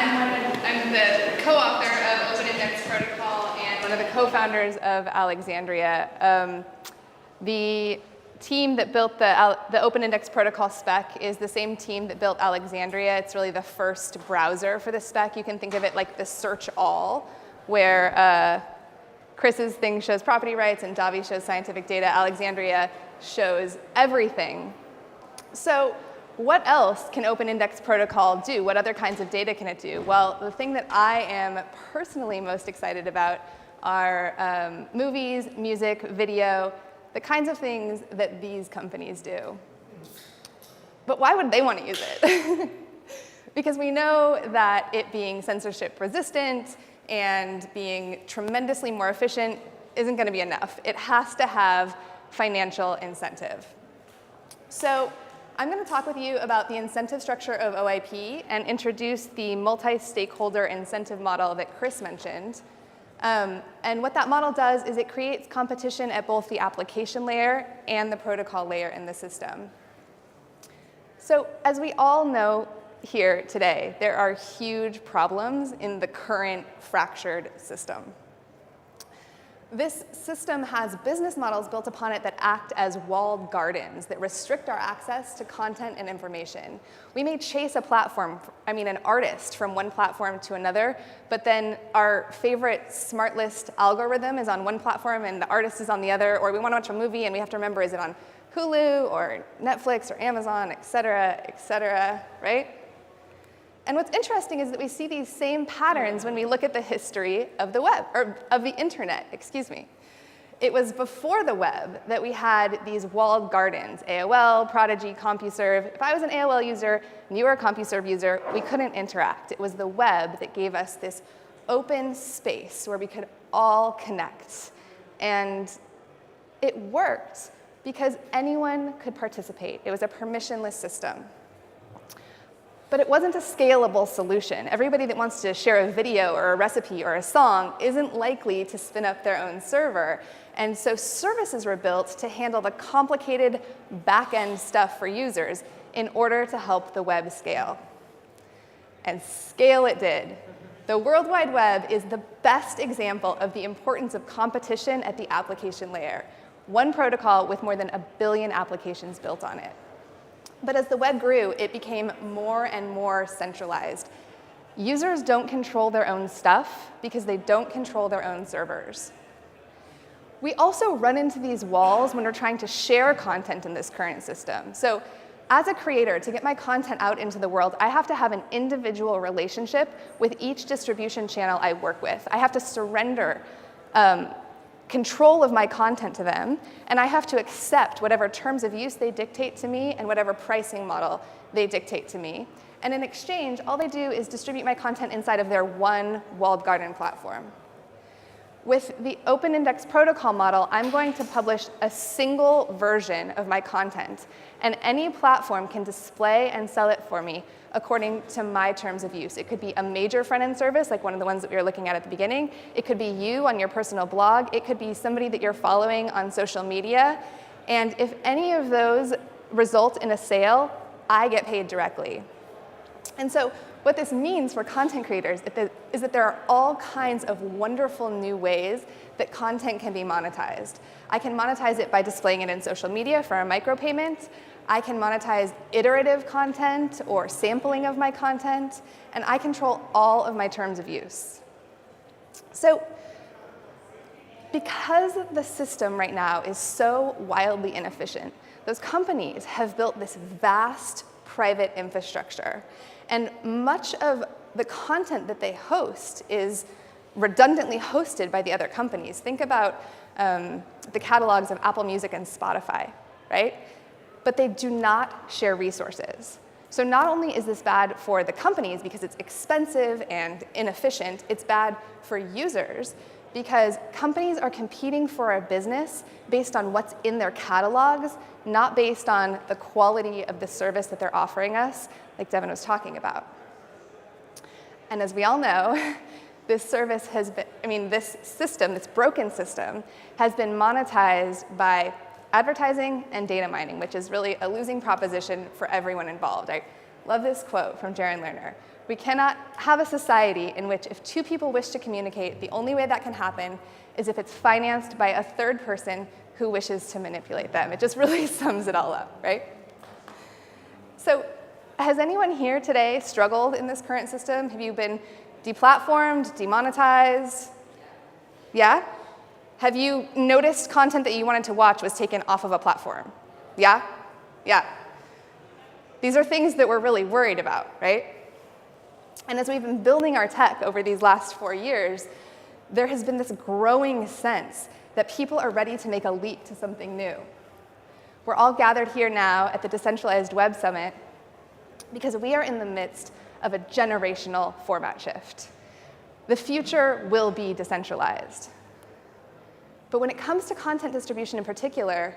I'm the co-author of Open Index Protocol and one of the co-founders of Alexandria. The team that built the Open Index Protocol spec is the same team that built Alexandria. It's really the first browser for the spec. You can think of it like the search all, where Chris's thing shows property rights and Davi shows scientific data. Alexandria shows everything. So what else can Open Index Protocol do? What other kinds of data can it do? Well, the thing that I am personally most excited about are movies, music, video, the kinds of things that these companies do. But why would they want to use it? Because we know that it being censorship resistant and being tremendously more efficient isn't going to be enough. It has to have financial incentive. So I'm going to talk with you about the incentive structure of OIP and introduce the multi-stakeholder incentive model that Chris mentioned. And what that model does is it creates competition at both the application layer and the protocol layer in the system. So as we all know here today, there are huge problems in the current fractured system. This system has business models built upon it that act as walled gardens that restrict our access to content and information. We may chase an artist from one platform to another, but then our favorite smart list algorithm is on one platform and the artist is on the other, or we want to watch a movie and we have to remember, is it on Hulu or Netflix or Amazon, et cetera, right? And what's interesting is that we see these same patterns when we look at the history of the web, or of the internet, excuse me. It was before the web that we had these walled gardens, AOL, Prodigy, CompuServe. If I was an AOL user and you were a CompuServe user, we couldn't interact. It was the web that gave us this open space where we could all connect. And it worked because anyone could participate. It was a permissionless system. But it wasn't a scalable solution. Everybody that wants to share a video or a recipe or a song isn't likely to spin up their own server. And so services were built to handle the complicated back-end stuff for users in order to help the web scale. And scale it did. The World Wide Web is the best example of the importance of competition at the application layer. One protocol with more than 1 billion applications built on it. But as the web grew, it became more and more centralized. Users don't control their own stuff because they don't control their own servers. We also run into these walls when we're trying to share content in this current system. So as a creator, to get my content out into the world, I have to have an individual relationship with each distribution channel I work with. I have to surrender control of my content to them, and I have to accept whatever terms of use they dictate to me and whatever pricing model they dictate to me. And in exchange, all they do is distribute my content inside of their one walled garden platform. With the Open Index Protocol model, I'm going to publish a single version of my content, and any platform can display and sell it for me according to my terms of use. It could be a major front-end service, like one of the ones that we were looking at the beginning. It could be you on your personal blog. It could be somebody that you're following on social media. And if any of those result in a sale, I get paid directly. And so what this means for content creators is that there are all kinds of wonderful new ways that content can be monetized. I can monetize it by displaying it in social media for a micropayment. I can monetize iterative content or sampling of my content, and I control all of my terms of use. So because the system right now is so wildly inefficient, those companies have built this vast private infrastructure. And much of the content that they host is redundantly hosted by the other companies. Think about the catalogs of Apple Music and Spotify, right? But they do not share resources. So not only is this bad for the companies because it's expensive and inefficient, it's bad for users because companies are competing for a business based on what's in their catalogs, not based on the quality of the service that they're offering us, like Devin was talking about. And as we all know, this service has been, this system, this broken system, has been monetized by advertising and data mining, which is really a losing proposition for everyone involved. I love this quote from Jaron Lerner. We cannot have a society in which if two people wish to communicate, the only way that can happen is if it's financed by a third person who wishes to manipulate them. It just really sums it all up, right? So has anyone here today struggled in this current system? Have you been deplatformed, demonetized? Yeah? Have you noticed content that you wanted to watch was taken off of a platform? Yeah? Yeah. These are things that we're really worried about, right? And as we've been building our tech over these last 4 years, there has been this growing sense that people are ready to make a leap to something new. We're all gathered here now at the Decentralized Web Summit because we are in the midst of a generational format shift. The future will be decentralized. But when it comes to content distribution in particular,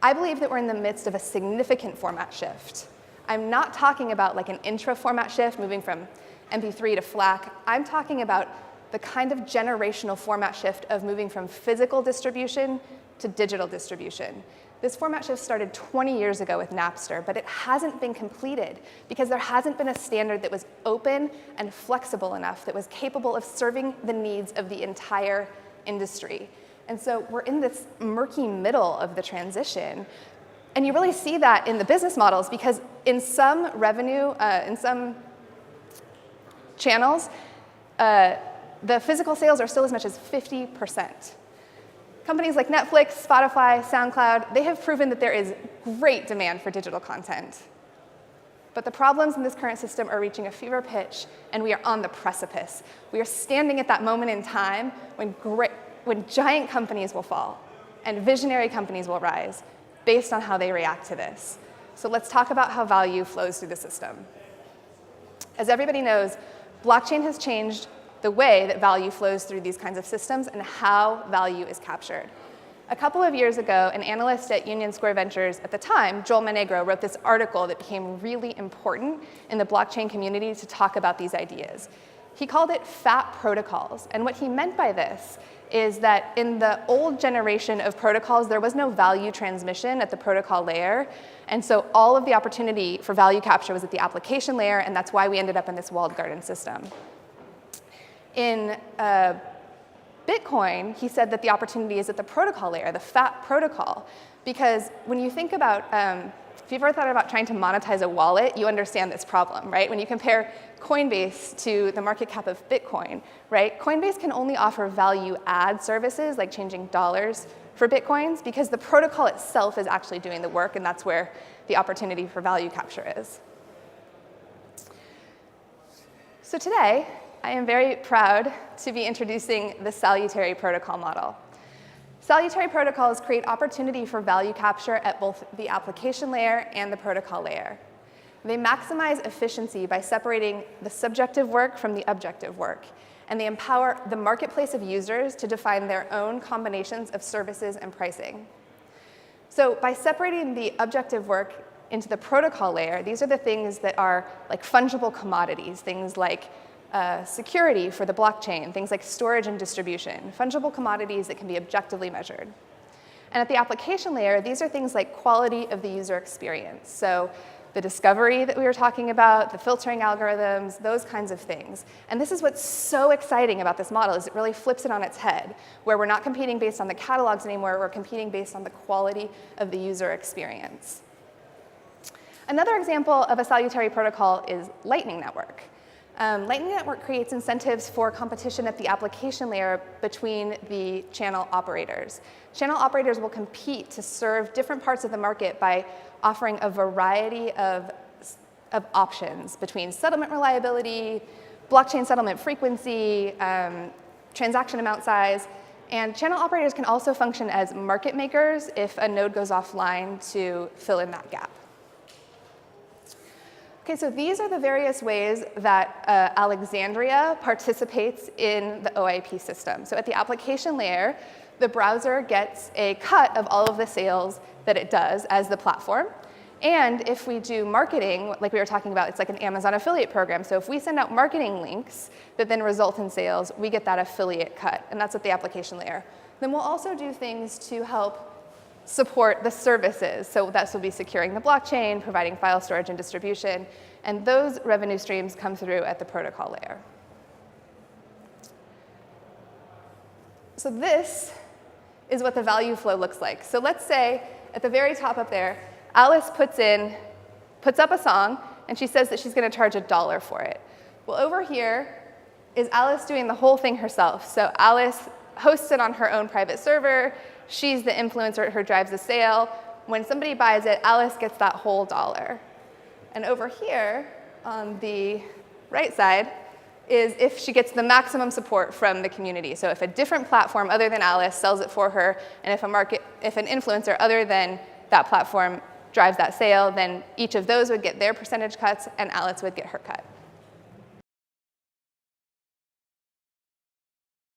I believe that we're in the midst of a significant format shift. I'm not talking about like an intra-format shift, moving from MP3 to FLAC. I'm talking about the kind of generational format shift of moving from physical distribution to digital distribution. This format shift started 20 years ago with Napster, but it hasn't been completed because there hasn't been a standard that was open and flexible enough, that was capable of serving the needs of the entire industry. And so we're in this murky middle of the transition. And you really see that in the business models because in some revenue, in some channels, the physical sales are still as much as 50%. Companies like Netflix, Spotify, SoundCloud, they have proven that there is great demand for digital content. But the problems in this current system are reaching a fever pitch, and we are on the precipice. We are standing at that moment in time when giant companies will fall and visionary companies will rise based on how they react to this. So let's talk about how value flows through the system. As everybody knows, blockchain has changed the way that value flows through these kinds of systems and how value is captured. A couple of years ago, an analyst at Union Square Ventures at the time, Joel Monegro, wrote this article that became really important in the blockchain community to talk about these ideas. He called it fat protocols, and what he meant by this is that in the old generation of protocols, there was no value transmission at the protocol layer, and so all of the opportunity for value capture was at the application layer, and that's why we ended up in this walled garden system. In Bitcoin, he said that the opportunity is at the protocol layer, the fat protocol, because when you think about, if you've ever thought about trying to monetize a wallet, you understand this problem, right? When you compare Coinbase to the market cap of Bitcoin, right? Coinbase can only offer value add services like changing dollars for Bitcoins because the protocol itself is actually doing the work, and that's where the opportunity for value capture is. So today, I am very proud to be introducing the Salutary Protocol model. Salutary protocols create opportunity for value capture at both the application layer and the protocol layer. They maximize efficiency by separating the subjective work from the objective work, and they empower the marketplace of users to define their own combinations of services and pricing. So by separating the objective work into the protocol layer, these are the things that are like fungible commodities, things like security for the blockchain, things like storage and distribution, fungible commodities that can be objectively measured. And at the application layer, these are things like quality of the user experience. So the discovery that we were talking about, the filtering algorithms, those kinds of things. And this is what's so exciting about this model is it really flips it on its head, where we're not competing based on the catalogs anymore, we're competing based on the quality of the user experience. Another example of a salutary protocol is Lightning Network. Lightning Network creates incentives for competition at the application layer between the channel operators. Channel operators will compete to serve different parts of the market by offering a variety of options between settlement reliability, blockchain settlement frequency, transaction amount size, and channel operators can also function as market makers if a node goes offline to fill in that gap. Okay, so these are the various ways that Alexandria participates in the OIP system. So at the application layer, the browser gets a cut of all of the sales that it does as the platform. And if we do marketing, like we were talking about, it's like an Amazon affiliate program. So if we send out marketing links that then result in sales, we get that affiliate cut, and that's at the application layer. Then we'll also do things to help support the services. So that will be securing the blockchain, providing file storage and distribution. And those revenue streams come through at the protocol layer. So this is what the value flow looks like. So let's say at the very top up there, Alice puts up a song, and she says that she's going to charge $1 for it. Well, over here is Alice doing the whole thing herself. So Alice hosts it on her own private server. She's the influencer who drives the sale. When somebody buys it, Alice gets that whole $1. And over here on the right side is if she gets the maximum support from the community. So if a different platform other than Alice sells it for her, and if an influencer other than that platform drives that sale, then each of those would get their percentage cuts, and Alice would get her cut.